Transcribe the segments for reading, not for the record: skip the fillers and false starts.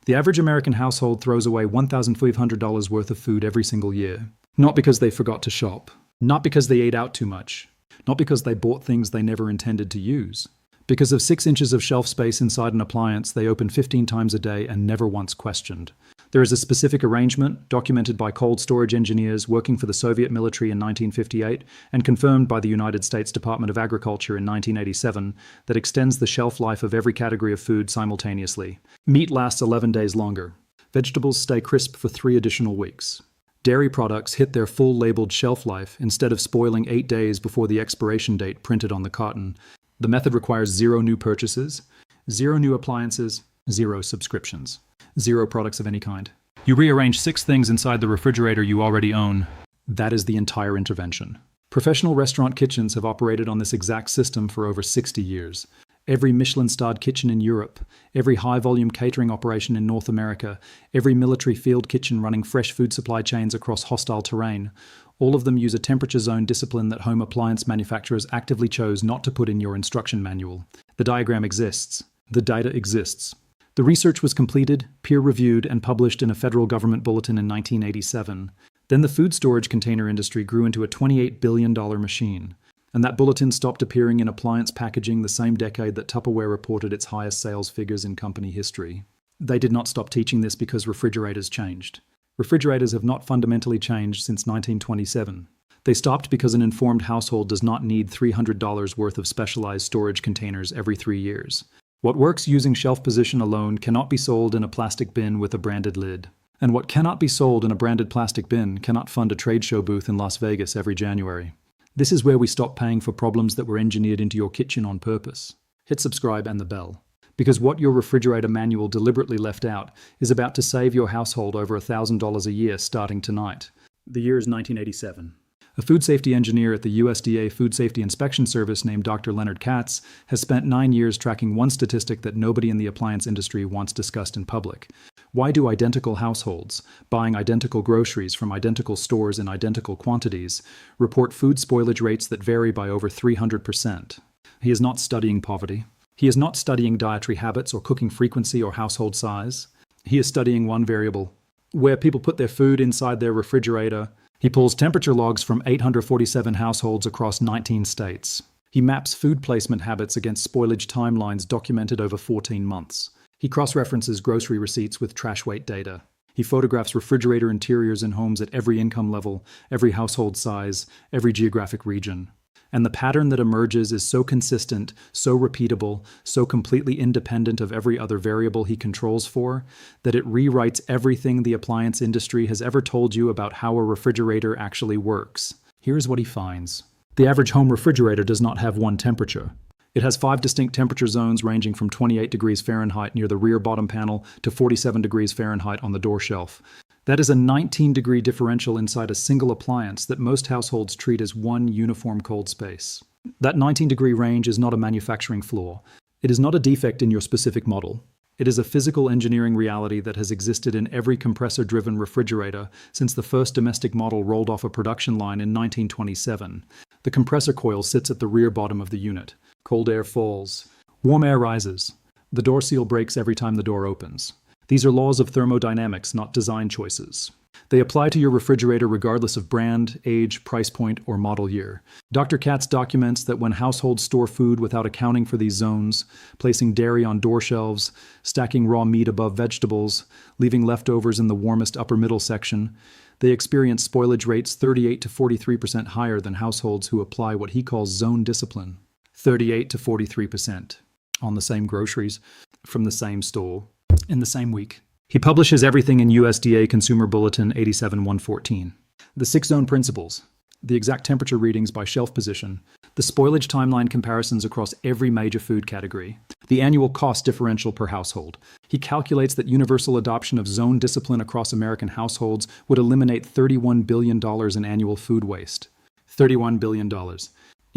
The average American household throws away $1,500 worth of food every single year. Not because they forgot to shop. Not because they ate out too much. Not because they bought things they never intended to use. Because of 6 inches of shelf space inside an appliance they open 15 times a day and never once questioned. There is a specific arrangement, documented by cold storage engineers working for the Soviet military in 1958 and confirmed by the United States Department of Agriculture in 1987, that extends the shelf life of every category of food simultaneously. Meat lasts 11 days longer. Vegetables stay crisp for 3 additional weeks. Dairy products hit their full labeled shelf life instead of spoiling 8 days before the expiration date printed on the carton. The method requires 0 new purchases, 0 new appliances, 0 subscriptions, 0 products of any kind. You rearrange 6 things inside the refrigerator you already own. That is the entire intervention. Professional restaurant kitchens have operated on this exact system for over 60 years. Every Michelin-starred kitchen in Europe, every high-volume catering operation in North America, every military field kitchen running fresh food supply chains across hostile terrain, all of them use a temperature zone discipline that home appliance manufacturers actively chose not to put in your instruction manual. The diagram exists. The data exists. The research was completed, peer-reviewed, and published in a federal government bulletin in 1987. Then the food storage container industry grew into a $28 billion machine. And that bulletin stopped appearing in appliance packaging the same decade that Tupperware reported its highest sales figures in company history. They did not stop teaching this because refrigerators changed. Refrigerators have not fundamentally changed since 1927. They stopped because an informed household does not need $300 worth of specialized storage containers every 3 years. What works using shelf position alone cannot be sold in a plastic bin with a branded lid. And what cannot be sold in a branded plastic bin cannot fund a trade show booth in Las Vegas every January. This is where we stop paying for problems that were engineered into your kitchen on purpose. Hit subscribe and the bell. Because what your refrigerator manual deliberately left out is about to save your household over $1,000 a year starting tonight. The year is 1987. A food safety engineer at the USDA Food Safety Inspection Service named Dr. Leonard Katz has spent 9 years tracking one statistic that nobody in the appliance industry wants discussed in public. Why do identical households, buying identical groceries from identical stores in identical quantities, report food spoilage rates that vary by over 300%? He is not studying poverty. He is not studying dietary habits or cooking frequency or household size. He is studying one variable: where people put their food inside their refrigerator. He pulls temperature logs from 847 households across 19 states. He maps food placement habits against spoilage timelines documented over 14 months. He cross-references grocery receipts with trash weight data. He photographs refrigerator interiors in homes at every income level, every household size, every geographic region. And the pattern that emerges is so consistent, so repeatable, so completely independent of every other variable he controls for, that it rewrites everything the appliance industry has ever told you about how a refrigerator actually works. Here's what he finds. The average home refrigerator does not have one temperature. It has 5 distinct temperature zones ranging from 28 degrees Fahrenheit near the rear bottom panel to 47 degrees Fahrenheit on the door shelf. That is a 19-degree differential inside a single appliance that most households treat as one uniform cold space. That 19-degree range is not a manufacturing flaw. It is not a defect in your specific model. It is a physical engineering reality that has existed in every compressor-driven refrigerator since the first domestic model rolled off a production line in 1927. The compressor coil sits at the rear bottom of the unit. Cold air falls. Warm air rises. The door seal breaks every time the door opens. These are laws of thermodynamics, not design choices. They apply to your refrigerator regardless of brand, age, price point, or model year. Dr. Katz documents that when households store food without accounting for these zones, placing dairy on door shelves, stacking raw meat above vegetables, leaving leftovers in the warmest upper middle section, they experience spoilage rates 38 to 43% higher than households who apply what he calls zone discipline. 38 to 43% on the same groceries from the same store in the same week. He publishes everything in USDA Consumer Bulletin 87-114. The 6 zone principles, the exact temperature readings by shelf position, the spoilage timeline comparisons across every major food category, the annual cost differential per household. He calculates that universal adoption of zone discipline across American households would eliminate $31 billion in annual food waste. $31 billion.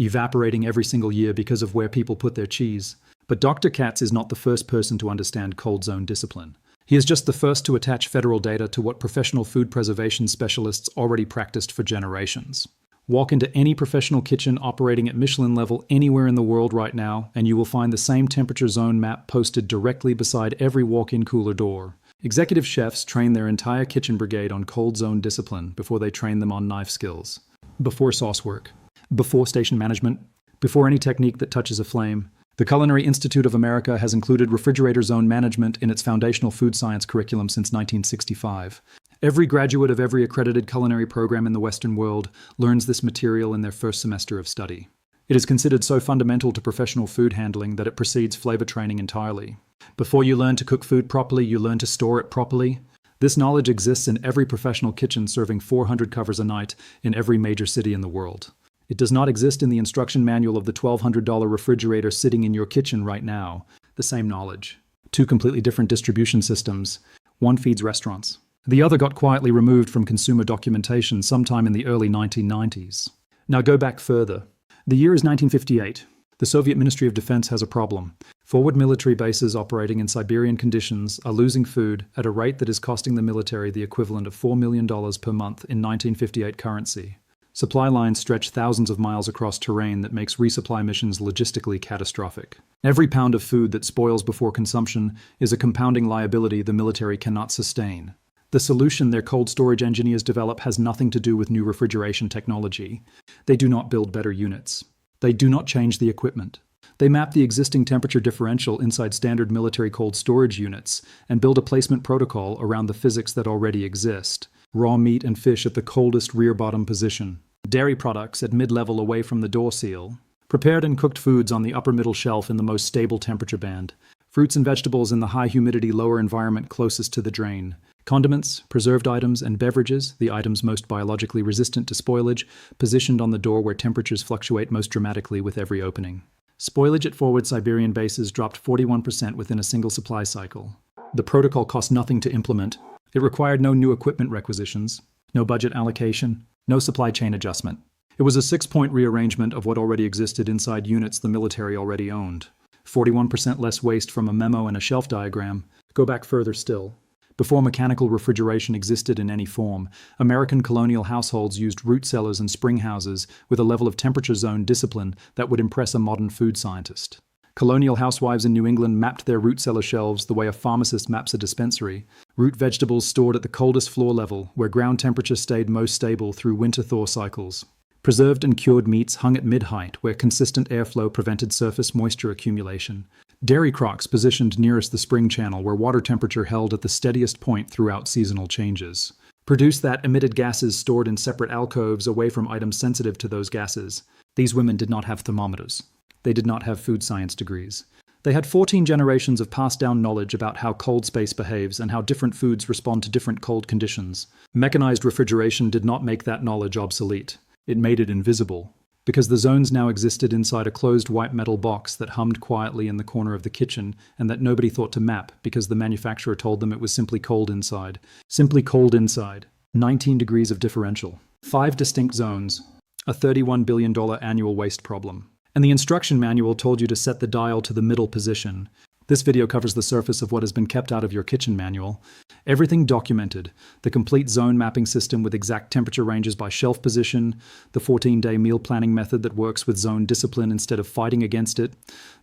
Evaporating every single year because of where people put their cheese. But Dr. Katz is not the first person to understand cold zone discipline. He is just the first to attach federal data to what professional food preservation specialists already practiced for generations. Walk into any professional kitchen operating at Michelin level anywhere in the world right now, and you will find the same temperature zone map posted directly beside every walk-in cooler door. Executive chefs train their entire kitchen brigade on cold zone discipline before they train them on knife skills. Before sauce work. Before station management. Before any technique that touches a flame. The Culinary Institute of America has included refrigerator zone management in its foundational food science curriculum since 1965. Every graduate of every accredited culinary program in the Western world learns this material in their first semester of study. It is considered so fundamental to professional food handling that it precedes flavor training entirely. Before you learn to cook food properly, you learn to store it properly. This knowledge exists in every professional kitchen serving 400 covers a night in every major city in the world. It does not exist in the instruction manual of the $1,200 refrigerator sitting in your kitchen right now. The same knowledge. Two completely different distribution systems. One feeds restaurants. The other got quietly removed from consumer documentation sometime in the early 1990s. Now go back further. The year is 1958. The Soviet Ministry of Defense has a problem. Forward military bases operating in Siberian conditions are losing food at a rate that is costing the military the equivalent of $4 million per month in 1958 currency. Supply lines stretch thousands of miles across terrain that makes resupply missions logistically catastrophic. Every pound of food that spoils before consumption is a compounding liability the military cannot sustain. The solution their cold storage engineers develop has nothing to do with new refrigeration technology. They do not build better units. They do not change the equipment. They map the existing temperature differential inside standard military cold storage units and build a placement protocol around the physics that already exist. Raw meat and fish at the coldest rear bottom position. Dairy products at mid-level away from the door seal. Prepared and cooked foods on the upper middle shelf in the most stable temperature band. Fruits and vegetables in the high humidity lower environment closest to the drain. Condiments, preserved items, and beverages, the items most biologically resistant to spoilage, positioned on the door where temperatures fluctuate most dramatically with every opening. Spoilage at forward Siberian bases dropped 41% within a single supply cycle. The protocol cost nothing to implement. It required no new equipment requisitions, no budget allocation, no supply chain adjustment. It was a 6-point rearrangement of what already existed inside units the military already owned. 41% less waste from a memo and a shelf diagram. Go back further still. Before mechanical refrigeration existed in any form, American colonial households used root cellars and spring houses with a level of temperature zone discipline that would impress a modern food scientist. Colonial housewives in New England mapped their root cellar shelves the way a pharmacist maps a dispensary. Root vegetables stored at the coldest floor level, where ground temperature stayed most stable through winter-thaw cycles. Preserved and cured meats hung at mid-height, where consistent airflow prevented surface moisture accumulation. Dairy crocks positioned nearest the spring channel, where water temperature held at the steadiest point throughout seasonal changes. Produced that emitted gases stored in separate alcoves away from items sensitive to those gases. These women did not have thermometers. They did not have food science degrees. They had 14 generations of passed-down knowledge about how cold space behaves and how different foods respond to different cold conditions. Mechanized refrigeration did not make that knowledge obsolete. It made it invisible. Because the zones now existed inside a closed white metal box that hummed quietly in the corner of the kitchen and that nobody thought to map because the manufacturer told them it was simply cold inside. Simply cold inside. 19 degrees of differential. 5 distinct zones. A $31 billion annual waste problem. And the instruction manual told you to set the dial to the middle position. This video covers the surface of what has been kept out of your kitchen manual. Everything documented. The complete zone mapping system with exact temperature ranges by shelf position, the 14-day meal planning method that works with zone discipline instead of fighting against it,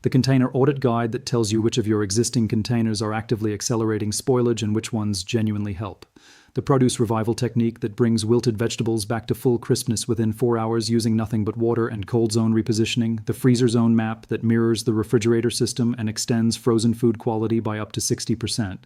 the container audit guide that tells you which of your existing containers are actively accelerating spoilage and which ones genuinely help. The produce revival technique that brings wilted vegetables back to full crispness within 4 hours using nothing but water and cold zone repositioning, the freezer zone map that mirrors the refrigerator system and extends frozen food quality by up to 60%,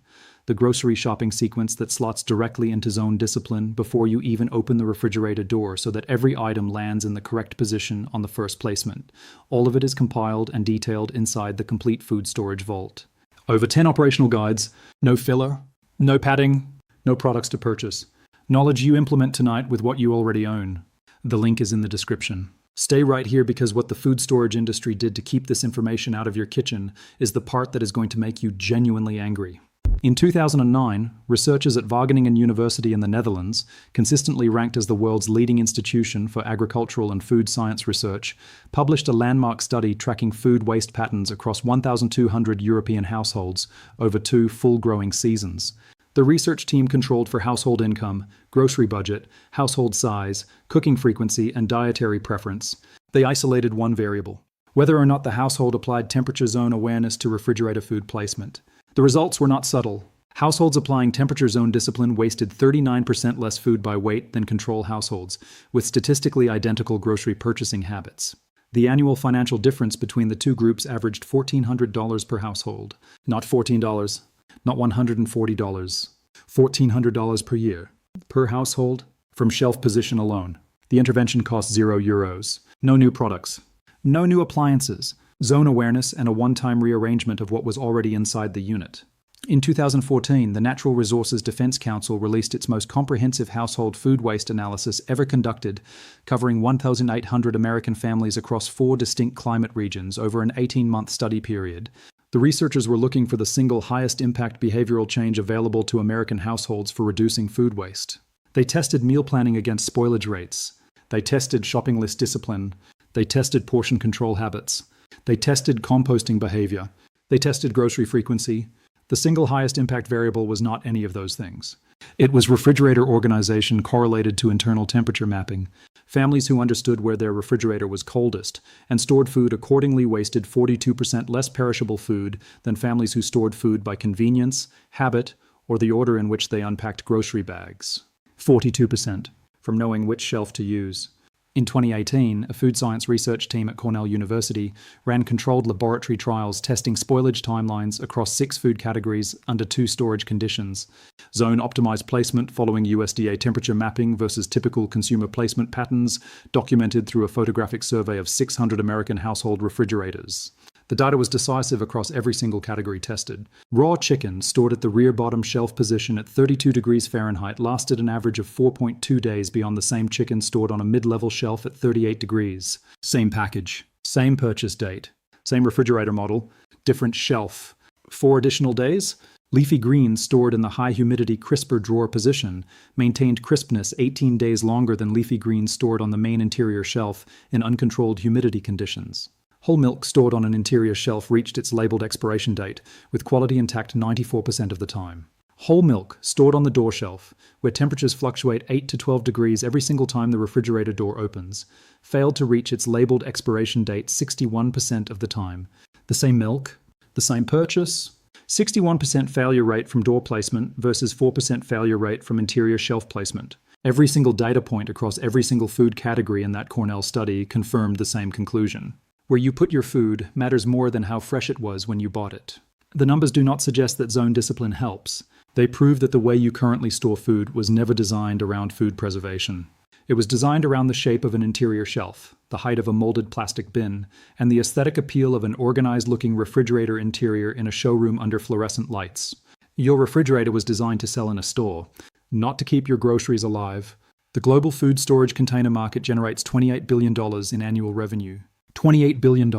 the grocery shopping sequence that slots directly into zone discipline before you even open the refrigerator door so that every item lands in the correct position on the first placement. All of it is compiled and detailed inside the complete food storage vault. Over 10 operational guides, no filler, no padding, no products to purchase. Knowledge you implement tonight with what you already own. The link is in the description. Stay right here because what the food storage industry did to keep this information out of your kitchen is the part that is going to make you genuinely angry. In 2009, researchers at Wageningen University in the Netherlands, consistently ranked as the world's leading institution for agricultural and food science research, published a landmark study tracking food waste patterns across 1,200 European households over 2 full growing seasons. The research team controlled for household income, grocery budget, household size, cooking frequency, and dietary preference. They isolated one variable: whether or not the household applied temperature zone awareness to refrigerator food placement. The results were not subtle. Households applying temperature zone discipline wasted 39% less food by weight than control households, with statistically identical grocery purchasing habits. The annual financial difference between the two groups averaged $1,400 per household. Not $14, not $140, $1,400 per year. Per household, from shelf position alone. The intervention cost €0. No new products. No new appliances. Zone awareness and a one-time rearrangement of what was already inside the unit. In 2014, the Natural Resources Defense Council released its most comprehensive household food waste analysis ever conducted, covering 1,800 American families across 4 distinct climate regions over an 18-month study period. The researchers were looking for the single highest impact behavioral change available to American households for reducing food waste. They tested meal planning against spoilage rates. They tested shopping list discipline. They tested portion control habits. They tested composting behavior. They tested grocery frequency. The single highest impact variable was not any of those things. It was refrigerator organization correlated to internal temperature mapping. Families who understood where their refrigerator was coldest and stored food accordingly wasted 42% less perishable food than families who stored food by convenience, habit, or the order in which they unpacked grocery bags. 42% from knowing which shelf to use. In 2018, a food science research team at Cornell University ran controlled laboratory trials testing spoilage timelines across 6 food categories under 2 storage conditions: zone-optimized placement following USDA temperature mapping versus typical consumer placement patterns documented through a photographic survey of 600 American household refrigerators. The data was decisive across every single category tested. Raw chicken stored at the rear bottom shelf position at 32 degrees Fahrenheit lasted an average of 4.2 days beyond the same chicken stored on a mid-level shelf at 38 degrees. Same package, same purchase date, same refrigerator model, different shelf. 4 additional days? Leafy greens stored in the high humidity crisper drawer position maintained crispness 18 days longer than leafy greens stored on the main interior shelf in uncontrolled humidity conditions. Whole milk stored on an interior shelf reached its labeled expiration date, with quality intact 94% of the time. Whole milk stored on the door shelf, where temperatures fluctuate 8 to 12 degrees every single time the refrigerator door opens, failed to reach its labeled expiration date 61% of the time. The same milk, the same purchase, 61% failure rate from door placement versus 4% failure rate from interior shelf placement. Every single data point across every single food category in that Cornell study confirmed the same conclusion. Where you put your food matters more than how fresh it was when you bought it. The numbers do not suggest that zone discipline helps. They prove that the way you currently store food was never designed around food preservation. It was designed around the shape of an interior shelf, the height of a molded plastic bin, and the aesthetic appeal of an organized-looking refrigerator interior in a showroom under fluorescent lights. Your refrigerator was designed to sell in a store, not to keep your groceries alive. The global food storage container market generates $28 billion in annual revenue. $28 billion.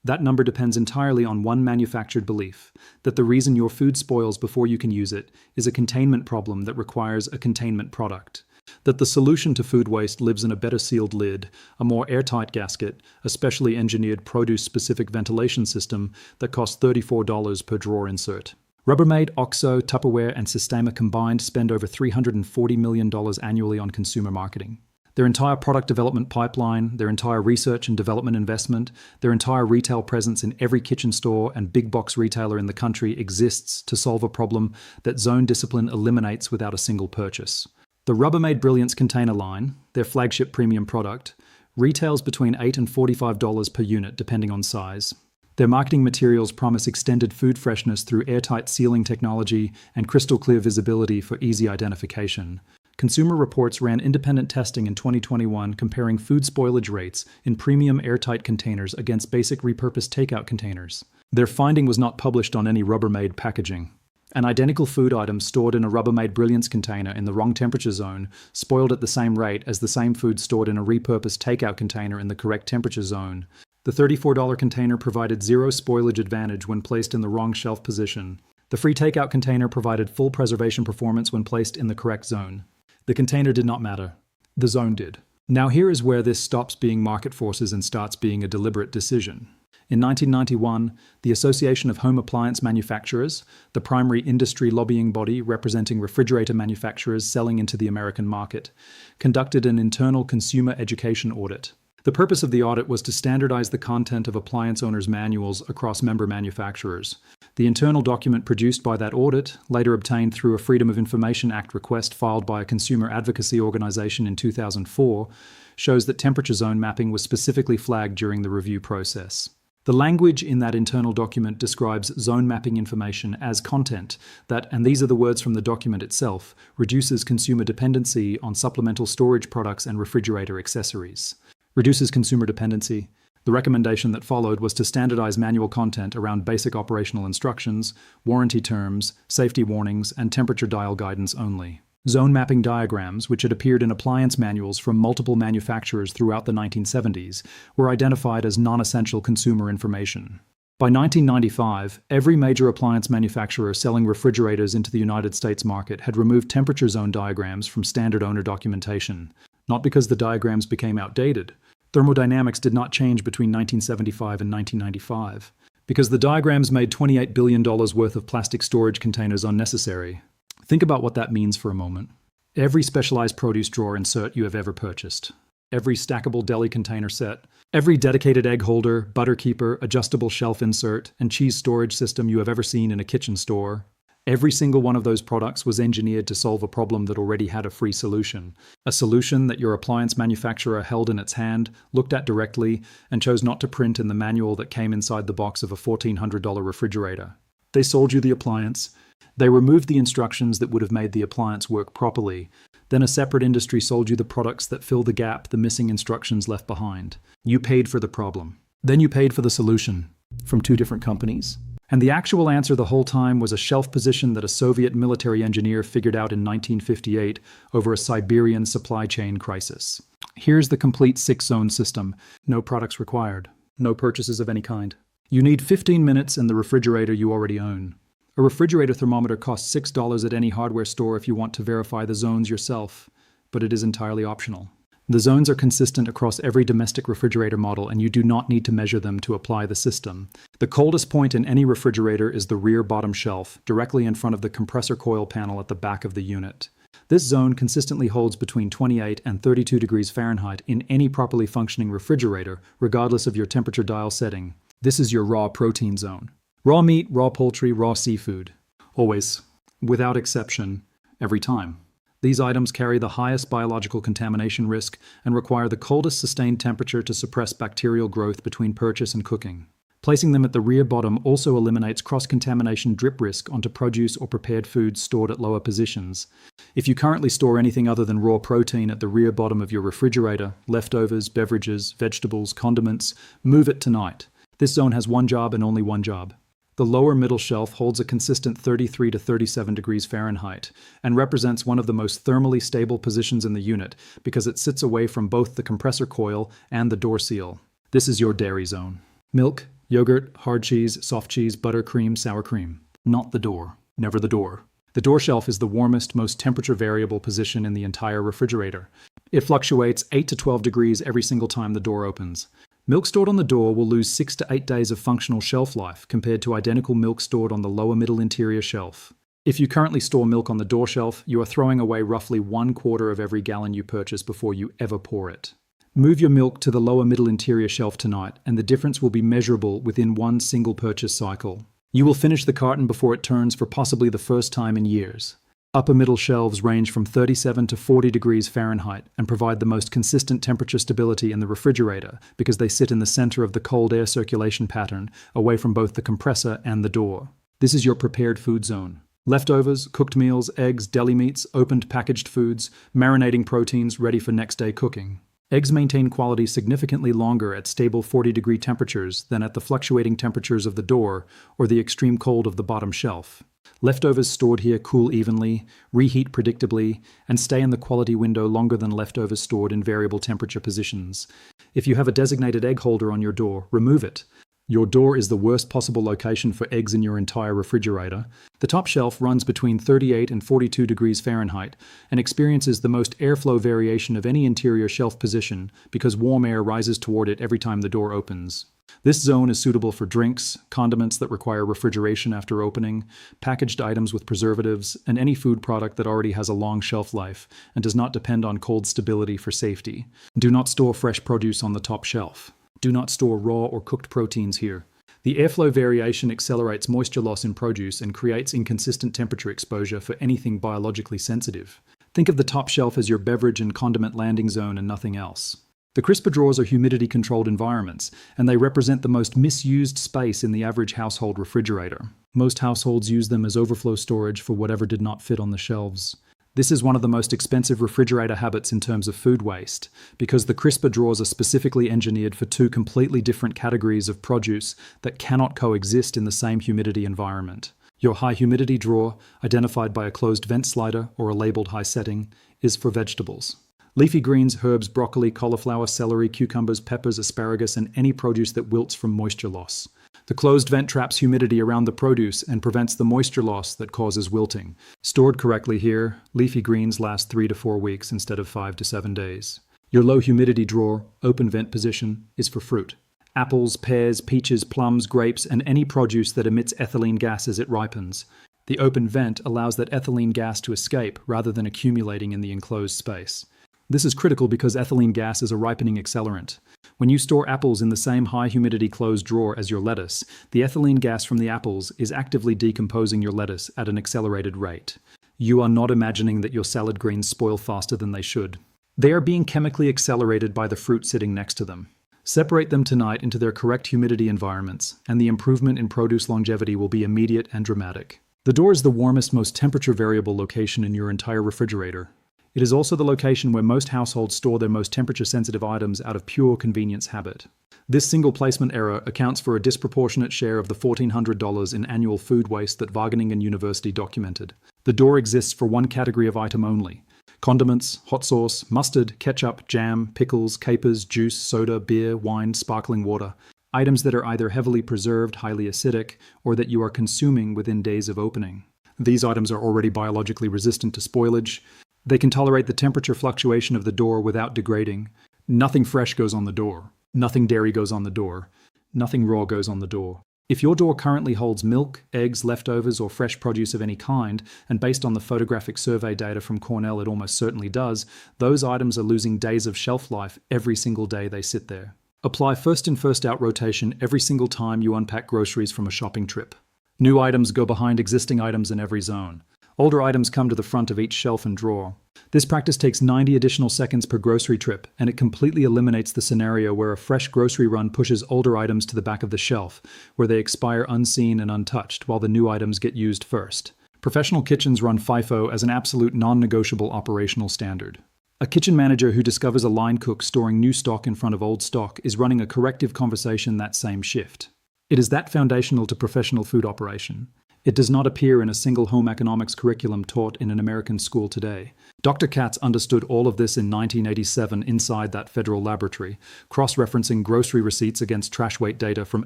That number depends entirely on one manufactured belief, that the reason your food spoils before you can use it is a containment problem that requires a containment product. That the solution to food waste lives in a better sealed lid, a more airtight gasket, a specially engineered produce-specific ventilation system that costs $34 per drawer insert. Rubbermaid, OXO, Tupperware, and Sistema combined spend over $340 million annually on consumer marketing. Their entire product development pipeline, their entire research and development investment, their entire retail presence in every kitchen store and big box retailer in the country exists to solve a problem that Zone Discipline eliminates without a single purchase. The Rubbermaid Brilliance container line, their flagship premium product, retails between $8 and $45 per unit depending on size. Their marketing materials promise extended food freshness through airtight sealing technology and crystal clear visibility for easy identification. Consumer Reports ran independent testing in 2021 comparing food spoilage rates in premium airtight containers against basic repurposed takeout containers. Their finding was not published on any Rubbermaid packaging. An identical food item stored in a Rubbermaid Brilliance container in the wrong temperature zone spoiled at the same rate as the same food stored in a repurposed takeout container in the correct temperature zone. The $34 container provided zero spoilage advantage when placed in the wrong shelf position. The free takeout container provided full preservation performance when placed in the correct zone. The container did not matter. The zone did. Now here is where this stops being market forces and starts being a deliberate decision. In 1991, the Association of Home Appliance Manufacturers, the primary industry lobbying body representing refrigerator manufacturers selling into the American market, conducted an internal consumer education audit. The purpose of the audit was to standardize the content of appliance owners' manuals across member manufacturers. The internal document produced by that audit, later obtained through a Freedom of Information Act request filed by a consumer advocacy organization in 2004, shows that temperature zone mapping was specifically flagged during the review process. The language in that internal document describes zone mapping information as content that, and these are the words from the document itself, reduces consumer dependency on supplemental storage products and refrigerator accessories. Reduces consumer dependency. The recommendation that followed was to standardize manual content around basic operational instructions, warranty terms, safety warnings, and temperature dial guidance only. Zone mapping diagrams, which had appeared in appliance manuals from multiple manufacturers throughout the 1970s, were identified as non-essential consumer information. By 1995, every major appliance manufacturer selling refrigerators into the United States market had removed temperature zone diagrams from standard owner documentation, not because the diagrams became outdated. Thermodynamics did not change between 1975 and 1995, because the diagrams made $28 billion worth of plastic storage containers unnecessary. Think about what that means for a moment. Every specialized produce drawer insert you have ever purchased, every stackable deli container set, every dedicated egg holder, butter keeper, adjustable shelf insert, and cheese storage system you have ever seen in a kitchen store, every single one of those products was engineered to solve a problem that already had a free solution. A solution that your appliance manufacturer held in its hand, looked at directly, and chose not to print in the manual that came inside the box of a $1,400 refrigerator. They sold you the appliance. They removed the instructions that would have made the appliance work properly. Then a separate industry sold you the products that fill the gap the missing instructions left behind. You paid for the problem. Then you paid for the solution from two different companies. And the actual answer the whole time was a shelf position that a Soviet military engineer figured out in 1958 over a Siberian supply chain crisis. Here's the complete 6-zone system. No products required. No purchases of any kind. You need 15 minutes in the refrigerator you already own. A refrigerator thermometer costs $6 at any hardware store if you want to verify the zones yourself, but it is entirely optional. The zones are consistent across every domestic refrigerator model, and you do not need to measure them to apply the system. The coldest point in any refrigerator is the rear bottom shelf, directly in front of the compressor coil panel at the back of the unit. This zone consistently holds between 28 and 32 degrees Fahrenheit in any properly functioning refrigerator, regardless of your temperature dial setting. This is your raw protein zone. Raw meat, raw poultry, raw seafood. Always, without exception, every time. These items carry the highest biological contamination risk and require the coldest sustained temperature to suppress bacterial growth between purchase and cooking. Placing them at the rear bottom also eliminates cross-contamination drip risk onto produce or prepared foods stored at lower positions. If you currently store anything other than raw protein at the rear bottom of your refrigerator, leftovers, beverages, vegetables, condiments, move it tonight. This zone has one job and only one job. The lower middle shelf holds a consistent 33 to 37 degrees Fahrenheit and represents one of the most thermally stable positions in the unit because it sits away from both the compressor coil and the door seal. This is your dairy zone. Milk, yogurt, hard cheese, soft cheese, butter, cream, sour cream. Not the door. Never the door. The door shelf is the warmest, most temperature variable position in the entire refrigerator. It fluctuates 8 to 12 degrees every single time the door opens. Milk stored on the door will lose 6 to 8 days of functional shelf life compared to identical milk stored on the lower middle interior shelf. If you currently store milk on the door shelf, you are throwing away roughly 1/4 of every gallon you purchase before you ever pour it. Move your milk to the lower middle interior shelf tonight, and the difference will be measurable within one single purchase cycle. You will finish the carton before it turns for possibly the first time in years. Upper middle shelves range from 37 to 40 degrees Fahrenheit and provide the most consistent temperature stability in the refrigerator because they sit in the center of the cold air circulation pattern away from both the compressor and the door. This is your prepared food zone. Leftovers, cooked meals, eggs, deli meats, opened packaged foods, marinating proteins ready for next day cooking. Eggs maintain quality significantly longer at stable 40-degree temperatures than at the fluctuating temperatures of the door or the extreme cold of the bottom shelf. Leftovers stored here cool evenly, reheat predictably, and stay in the quality window longer than leftovers stored in variable temperature positions. If you have a designated egg holder on your door, remove it. Your door is the worst possible location for eggs in your entire refrigerator. The top shelf runs between 38 and 42 degrees Fahrenheit and experiences the most airflow variation of any interior shelf position because warm air rises toward it every time the door opens. This zone is suitable for drinks, condiments that require refrigeration after opening, packaged items with preservatives, and any food product that already has a long shelf life and does not depend on cold stability for safety. Do not store fresh produce on the top shelf. Do not store raw or cooked proteins here. The airflow variation accelerates moisture loss in produce and creates inconsistent temperature exposure for anything biologically sensitive. Think of the top shelf as your beverage and condiment landing zone and nothing else. The crisper drawers are humidity-controlled environments, and they represent the most misused space in the average household refrigerator. Most households use them as overflow storage for whatever did not fit on the shelves. This is one of the most expensive refrigerator habits in terms of food waste, because the crisper drawers are specifically engineered for two completely different categories of produce that cannot coexist in the same humidity environment. Your high humidity drawer, identified by a closed vent slider or a labeled high setting, is for vegetables. Leafy greens, herbs, broccoli, cauliflower, celery, cucumbers, peppers, asparagus, and any produce that wilts from moisture loss. The closed vent traps humidity around the produce and prevents the moisture loss that causes wilting. Stored correctly here, leafy greens last 3 to 4 weeks instead of 5 to 7 days. Your low humidity drawer, open vent position, is for fruit. Apples, pears, peaches, plums, grapes, and any produce that emits ethylene gas as it ripens. The open vent allows that ethylene gas to escape rather than accumulating in the enclosed space. This is critical because ethylene gas is a ripening accelerant. When you store apples in the same high humidity closed drawer as your lettuce, the ethylene gas from the apples is actively decomposing your lettuce at an accelerated rate. You are not imagining that your salad greens spoil faster than they should. They are being chemically accelerated by the fruit sitting next to them. Separate them tonight into their correct humidity environments, and the improvement in produce longevity will be immediate and dramatic. The door is the warmest, most temperature variable location in your entire refrigerator. It is also the location where most households store their most temperature-sensitive items out of pure convenience habit. This single placement error accounts for a disproportionate share of the $1,400 in annual food waste that Wageningen University documented. The door exists for one category of item only: condiments, hot sauce, mustard, ketchup, jam, pickles, capers, juice, soda, beer, wine, sparkling water. Items that are either heavily preserved, highly acidic, or that you are consuming within days of opening. These items are already biologically resistant to spoilage. They can tolerate the temperature fluctuation of the door without degrading. Nothing fresh goes on the door. Nothing dairy goes on the door. Nothing raw goes on the door. If your door currently holds milk, eggs, leftovers, or fresh produce of any kind, and based on the photographic survey data from Cornell it almost certainly does, those items are losing days of shelf life every single day they sit there. Apply first in first out rotation every single time you unpack groceries from a shopping trip. New items go behind existing items in every zone. Older items come to the front of each shelf and drawer. This practice takes 90 additional seconds per grocery trip, and it completely eliminates the scenario where a fresh grocery run pushes older items to the back of the shelf, where they expire unseen and untouched while the new items get used first. Professional kitchens run FIFO as an absolute non-negotiable operational standard. A kitchen manager who discovers a line cook storing new stock in front of old stock is running a corrective conversation that same shift. It is that foundational to professional food operation. It does not appear in a single home economics curriculum taught in an American school today. Dr. Katz understood all of this in 1987 inside that federal laboratory, cross-referencing grocery receipts against trash weight data from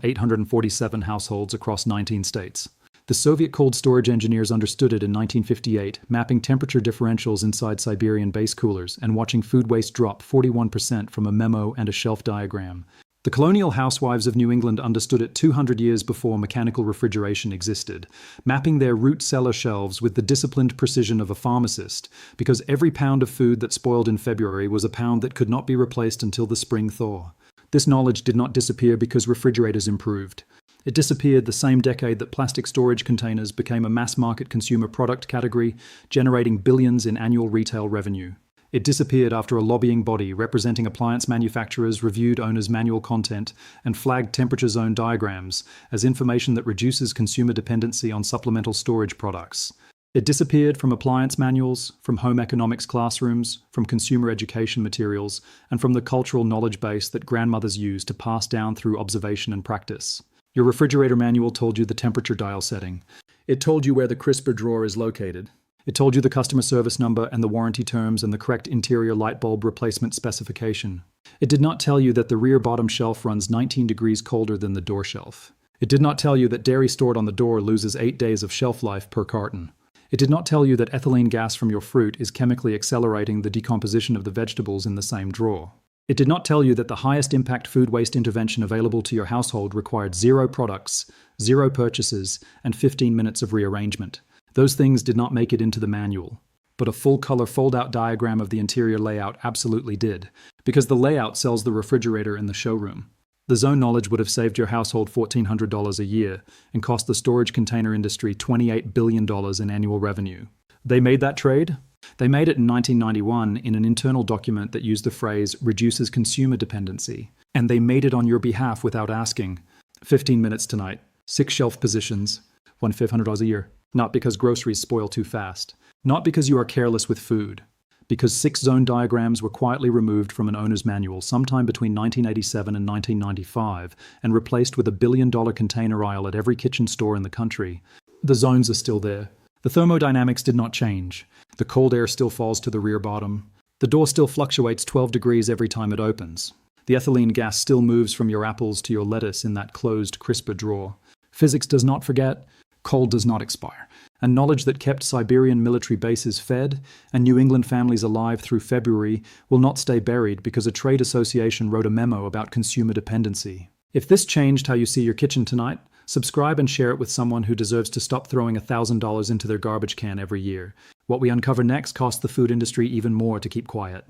847 households across 19 states. The Soviet cold storage engineers understood it in 1958, mapping temperature differentials inside Siberian base coolers and watching food waste drop 41% from a memo and a shelf diagram. The colonial housewives of New England understood it 200 years before mechanical refrigeration existed, mapping their root cellar shelves with the disciplined precision of a pharmacist, because every pound of food that spoiled in February was a pound that could not be replaced until the spring thaw. This knowledge did not disappear because refrigerators improved. It disappeared the same decade that plastic storage containers became a mass-market consumer product category, generating billions in annual retail revenue. It disappeared after a lobbying body representing appliance manufacturers reviewed owners' manual content and flagged temperature zone diagrams as information that reduces consumer dependency on supplemental storage products. It disappeared from appliance manuals, from home economics classrooms, from consumer education materials, and from the cultural knowledge base that grandmothers used to pass down through observation and practice. Your refrigerator manual told you the temperature dial setting. It told you where the crisper drawer is located. It told you the customer service number and the warranty terms and the correct interior light bulb replacement specification. It did not tell you that the rear bottom shelf runs 19 degrees colder than the door shelf. It did not tell you that dairy stored on the door loses 8 days of shelf life per carton. It did not tell you that ethylene gas from your fruit is chemically accelerating the decomposition of the vegetables in the same drawer. It did not tell you that the highest impact food waste intervention available to your household required 0 products, 0 purchases, and 15 minutes of rearrangement. Those things did not make it into the manual, but a full-color fold-out diagram of the interior layout absolutely did, because the layout sells the refrigerator in the showroom. The zone knowledge would have saved your household $1,400 a year and cost the storage container industry $28 billion in annual revenue. They made that trade? They made it in 1991 in an internal document that used the phrase reduces consumer dependency. And they made it on your behalf without asking. 15 minutes tonight, 6 shelf positions, $1,500 a year. Not because groceries spoil too fast. Not because you are careless with food. Because 6 zone diagrams were quietly removed from an owner's manual sometime between 1987 and 1995 and replaced with a billion-dollar container aisle at every kitchen store in the country. The zones are still there. The thermodynamics did not change. The cold air still falls to the rear bottom. The door still fluctuates 12 degrees every time it opens. The ethylene gas still moves from your apples to your lettuce in that closed, crisper drawer. Physics does not forget. Coal does not expire. And knowledge that kept Siberian military bases fed and New England families alive through February will not stay buried because a trade association wrote a memo about consumer dependency. If this changed how you see your kitchen tonight, subscribe and share it with someone who deserves to stop throwing $1,000 into their garbage can every year. What we uncover next costs the food industry even more to keep quiet.